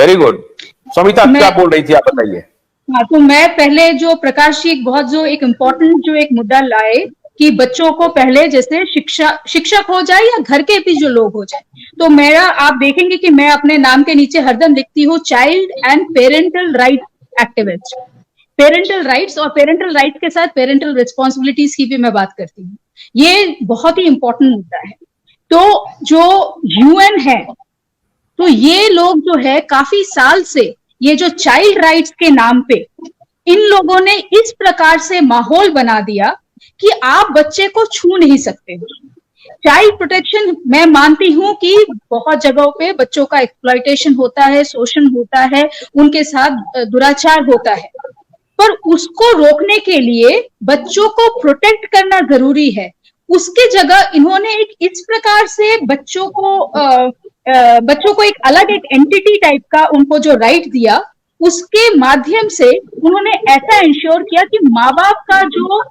Very good. Samita क्या बोल रही थी, आप बताइए। हाँ, तो मैं पहले जो प्रकाश जी बहुत जो एक इम्पोर्टेंट जो एक मुद्दा लाए कि बच्चों को पहले जैसे शिक्षक हो जाए या घर के भी जो लोग हो जाए, तो मेरा आप देखेंगे कि मैं अपने नाम के नीचे हरदम लिखती हूँ child and parental right activist. Parental rights और पेरेंटल राइट्स के साथ पेरेंटल रिस्पॉन्सिबिलिटीज की भी मैं बात करती हूँ। ये बहुत ही इंपॉर्टेंट मुद्दा है। तो जो यूएन है, तो ये लोग जो है काफी साल से ये जो चाइल्ड राइट्स के नाम पे इन लोगों ने इस प्रकार से माहौल बना दिया कि आप बच्चे को छू नहीं सकते। चाइल्ड प्रोटेक्शन मैं मानती हूं कि बहुत जगहों पे बच्चों का एक्सप्लॉयटेशन होता है, शोषण होता है, उनके साथ दुराचार होता है, पर उसको रोकने के लिए बच्चों को प्रोटेक्ट करना जरूरी है। उसके जगह इन्होंने एक इस प्रकार से बच्चों को एक अलग एक एंटिटी टाइप का उनको जो राइट दिया, उसके माध्यम से उन्होंने ऐसा इंश्योर किया कि माँ बाप का जो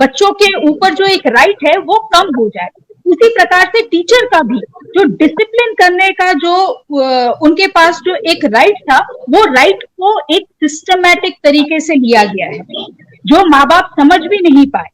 बच्चों के ऊपर जो एक राइट है वो कम हो जाए। उसी प्रकार से टीचर का भी जो डिसिप्लिन करने का जो उनके पास जो एक राइट था, वो राइट को एक सिस्टमैटिक तरीके से लिया गया है, जो माँ बाप समझ भी नहीं पाए।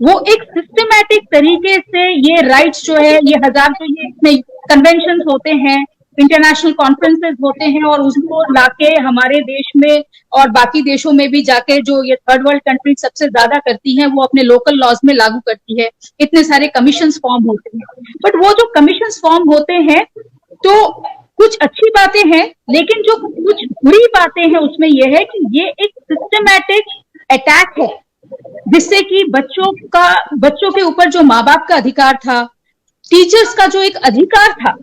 वो एक सिस्टमैटिक तरीके से ये राइट्स जो है, ये हजार तो ये इसमें कन्वेंशन होते हैं, इंटरनेशनल कॉन्फ्रेंसेस होते हैं, और उसको लाके हमारे देश में और बाकी देशों में भी जाके जो ये थर्ड वर्ल्ड कंट्री सबसे ज्यादा करती हैं, वो अपने लोकल लॉज में लागू करती है। इतने सारे कमीशन फॉर्म होते हैं, बट वो जो कमीशन फॉर्म होते हैं तो कुछ अच्छी बातें हैं, लेकिन जो कुछ बुरी बातें हैं उसमें यह है कि ये एक सिस्टमैटिक अटैक है, जिससे कि बच्चों के ऊपर जो माँ बाप का अधिकार था, टीचर्स का जो एक अधिकार था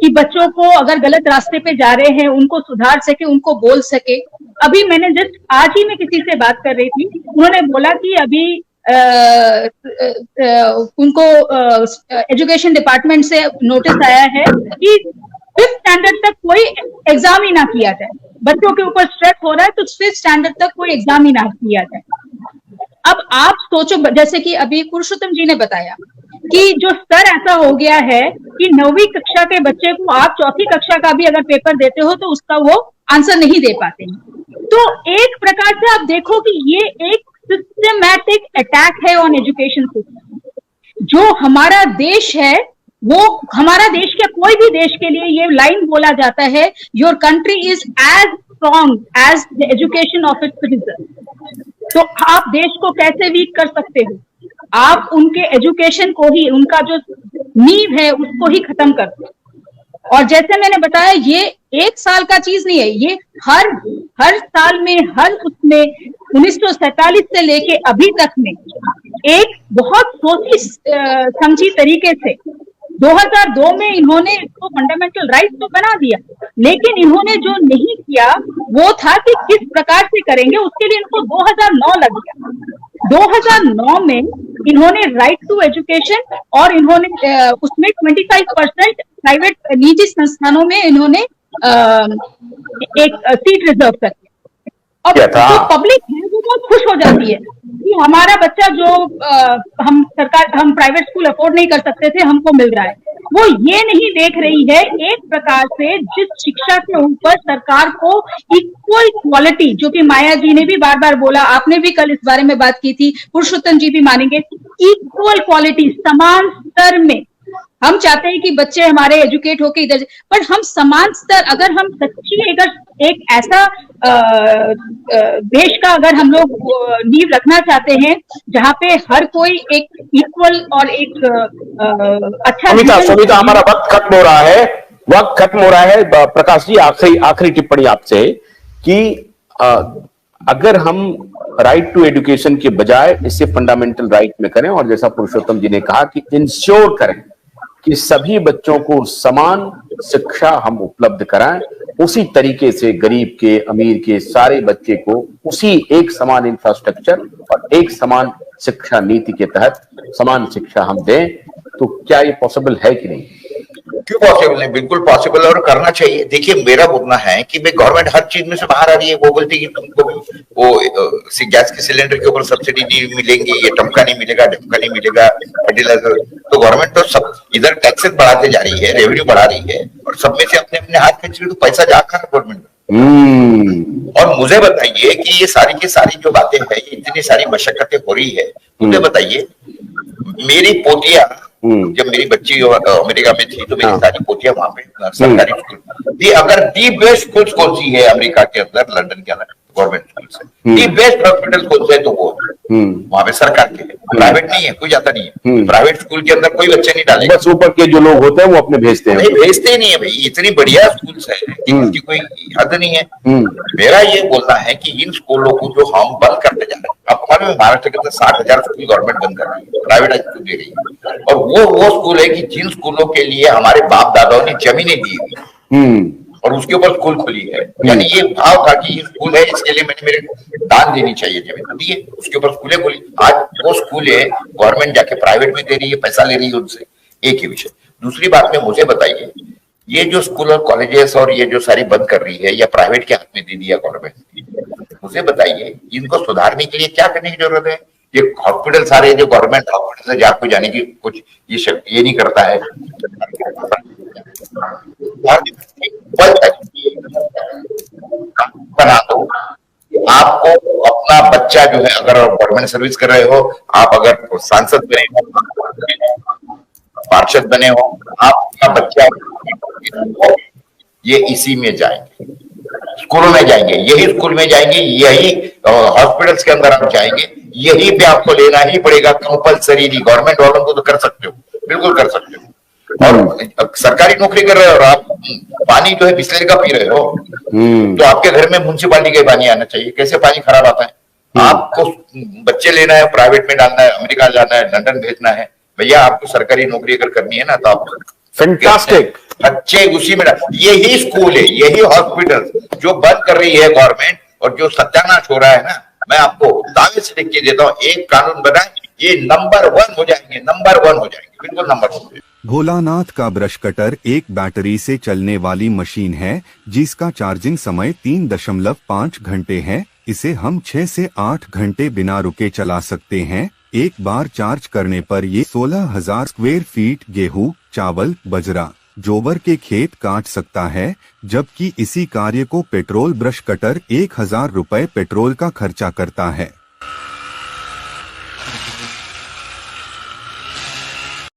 कि बच्चों को अगर गलत रास्ते पे जा रहे हैं उनको सुधार सके, उनको बोल सके। अभी मैंने जस्ट आज ही मैं किसी से बात कर रही थी, उन्होंने बोला कि अभी उनको एजुकेशन डिपार्टमेंट से नोटिस आया है कि 5th स्टैंडर्ड तक कोई एग्जाम ही ना किया जाए। बच्चों के ऊपर स्ट्रेस हो रहा है तो 5th स्टैंडर्ड तक कोई एग्जाम ही ना किया जाए। अब आप सोचो, जैसे कि अभी पुरुषोत्तम जी ने बताया कि जो स्तर ऐसा हो गया है कि 9वीं कक्षा के बच्चे को आप 4थी कक्षा का भी अगर पेपर देते हो तो उसका वो आंसर नहीं दे पाते हैं। तो एक प्रकार से आप देखो कि ये एक सिस्टमैटिक अटैक है ऑन एजुकेशन सिस्टम। जो हमारा देश है, वो हमारा देश क्या कोई भी देश के लिए ये लाइन बोला जाता है, your country is as strong as the education of its citizen. तो आप देश को कैसे वीक कर सकते हो? आप उनके एजुकेशन को ही, उनका जो नींव है उसको ही खत्म कर दो। और जैसे मैंने बताया, ये एक साल का चीज नहीं है, ये हर साल में, हर उसमें 1947 से लेके अभी तक में एक बहुत सोची समझी तरीके से 2002 में इन्होंने इसको फंडामेंटल राइट तो बना दिया, लेकिन इन्होंने जो नहीं किया वो था कि किस प्रकार से करेंगे, उसके लिए इनको 2009 लग गया। 2009 में इन्होंने राइट टू एजुकेशन और इन्होंने उसमें 25% प्राइवेट निजी संस्थानों में इन्होंने एक सीट रिजर्व कर दिया। अब जो पब्लिक है वो बहुत खुश हो जाती है कि हमारा बच्चा जो हम प्राइवेट स्कूल अफोर्ड नहीं कर सकते थे, हमको मिल रहा है। वो ये नहीं देख रही है एक प्रकार से जिस शिक्षा के ऊपर सरकार को इक्वल क्वालिटी, जो कि माया जी ने भी बार बार बोला, आपने भी कल इस बारे में बात की थी, पुरुषोत्तम जी भी मानेंगे, इक्वल क्वालिटी, समान स्तर में हम चाहते हैं कि बच्चे हमारे एजुकेट होके इधर, पर हम समान स्तर, अगर हम सच्ची अगर एक ऐसा देश का अगर हम लोग नींव रखना चाहते हैं जहाँ पे हर कोई एक इक्वल और एक अच्छा। समिता, हमारा वक्त खत्म हो रहा है। प्रकाश जी, आखिरी टिप्पणी आपसे कि अगर हम राइट टू एजुकेशन के बजाय इसे फंडामेंटल राइट में करें, और जैसा पुरुषोत्तम जी ने कहा कि इंश्योर करें कि सभी बच्चों को समान शिक्षा हम उपलब्ध कराएं, उसी तरीके से गरीब के, अमीर के, सारे बच्चे को उसी एक समान इंफ्रास्ट्रक्चर और एक समान शिक्षा नीति के तहत समान शिक्षा हम दें, तो क्या ये पॉसिबल है कि नहीं? क्यों पॉसिबल नहीं? बिल्कुल पॉसिबल और करना चाहिए। देखिए मेरा बोलना है कि भाई गवर्नमेंट हर चीज में से बाहर आ रही है। वो बोलती है कि तुमको वो गैस के सिलेंडर के ऊपर सब्सिडी नहीं मिलेंगी, ये टमका नहीं मिलेगा, ढमका नहीं मिलेगा, फर्टिलाइजर। तो गवर्नमेंट तो सब इधर टैक्सेस बढ़ाते जा रही है, रेवेन्यू बढ़ा रही है, और सब में से अपने अपने हाथ खींच रही, तो पैसा जा कहाँ गवर्नमेंट में। और मुझे बताइए कि ये सारी की सारी जो बातें हैं, ये इतनी सारी मशक्कतें हो रही है, मुझे बताइए। मेरी पोतिया, जब मेरी बच्ची अमेरिका में थी, तो मेरी सारी पोतियां वहां पे सरकारी स्कूल, अगर दी बेस्ट स्कूल कौन सी है अमेरिका के अंदर, लंदन के अंदर, गवर्नमेंट स्कूल से दी बेस्ट हॉस्पिटल कौन से है, तो वो वहां पे सरकार के है, प्राइवेट नहीं है, कोई जाता नहीं है। प्राइवेट स्कूल के अंदर कोई बच्चे नहीं डालेगा, बस ऊपर के जो लोग होते हैं वो अपने भेजते हैं। नहीं, भेजते ही नहीं है भाई। इतनी बढ़िया स्कूल है कि इसकी कोई हद नहीं है। मेरा ये बोलना है कि इन स्कूलों को जो हम बंद करते जा रहे हैं, अब हमारे महाराष्ट्र के अंदर 60,000 स्कूल गवर्नमेंट बंद कर रही है, प्राइवेट स्कूल दे रही है, और वो स्कूल है कि जिन स्कूलों के लिए हमारे बाप दादाओं ने जमीनें दी हुई और उसके ऊपर स्कूल खुली है। यानी ये भाव था कि ये स्कूल है, इसके लिए मैंने मेरे दान देनी चाहिए, जमीन दी है, उसके ऊपर स्कूलें खुली। आज वो स्कूल है, गवर्नमेंट जाके प्राइवेट में दे रही है, पैसा ले रही है उनसे। एक ही विषय। दूसरी बात में मुझे बताइए, ये जो स्कूल और कॉलेजेस और ये जो सारी बंद कर रही है, या प्राइवेट के हाथ में दे दिया गवर्नमेंट, मुझे बताइए इनको सुधारने के लिए क्या करने की जरूरत है? ये हॉस्पिटल सारे जो गवर्नमेंट हॉस्पिटल है, जहाँ कोई जाने की कुछ ये नहीं करता है। बना दो। आपको अपना बच्चा जो है, अगर गवर्नमेंट सर्विस कर रहे हो, आप अगर सांसद बने हो, पार्षद बने हो, आप अपना बच्चा ये इसी में जाएंगे, स्कूलों में जाएंगे, यही स्कूल में जाएंगे, यही हॉस्पिटल्स के अंदर आप जाएंगे, यही पे आपको लेना ही पड़ेगा कंपलसरी। गवर्नमेंट वालों को तो कर सकते हो, बिल्कुल कर सकते हो। और सरकारी नौकरी कर रहे हो और आप पानी जो है बिस्लरी का पी रहे हो, तो आपके घर में म्युनिसिपालिटी का पानी आना चाहिए। कैसे पानी खराब आता है? आपको बच्चे लेना है, प्राइवेट में डालना है, अमेरिका जाना है, लंदन भेजना है, भैया आपको सरकारी नौकरी अगर करनी है ना, तो आप फैंटास्टिक बच्चे उसी में यही स्कूल है, यही हॉस्पिटल जो बंद कर रही है गवर्नमेंट, और जो सत्यानाश हो रहा है ना, मैं आपको दावे से लिख के देता हूँ, एक कानून बनाए, ये नंबर 1 हो जाएंगे, नंबर 1 हो जाएंगे, बिल्कुल नंबर 1। भोलानाथ का ब्रश कटर एक बैटरी से चलने वाली मशीन है, जिसका चार्जिंग समय 3.5 घंटे है। इसे हम 6 से 8 घंटे बिना रुके चला सकते हैं। एक बार चार्ज करने पर ये 16,000 स्क्वायर फीट गेहूं, चावल, बजरा, जोबर के खेत काट सकता है, जबकि इसी कार्य को पेट्रोल ब्रश कटर 1,000 रुपए पेट्रोल का खर्चा करता है।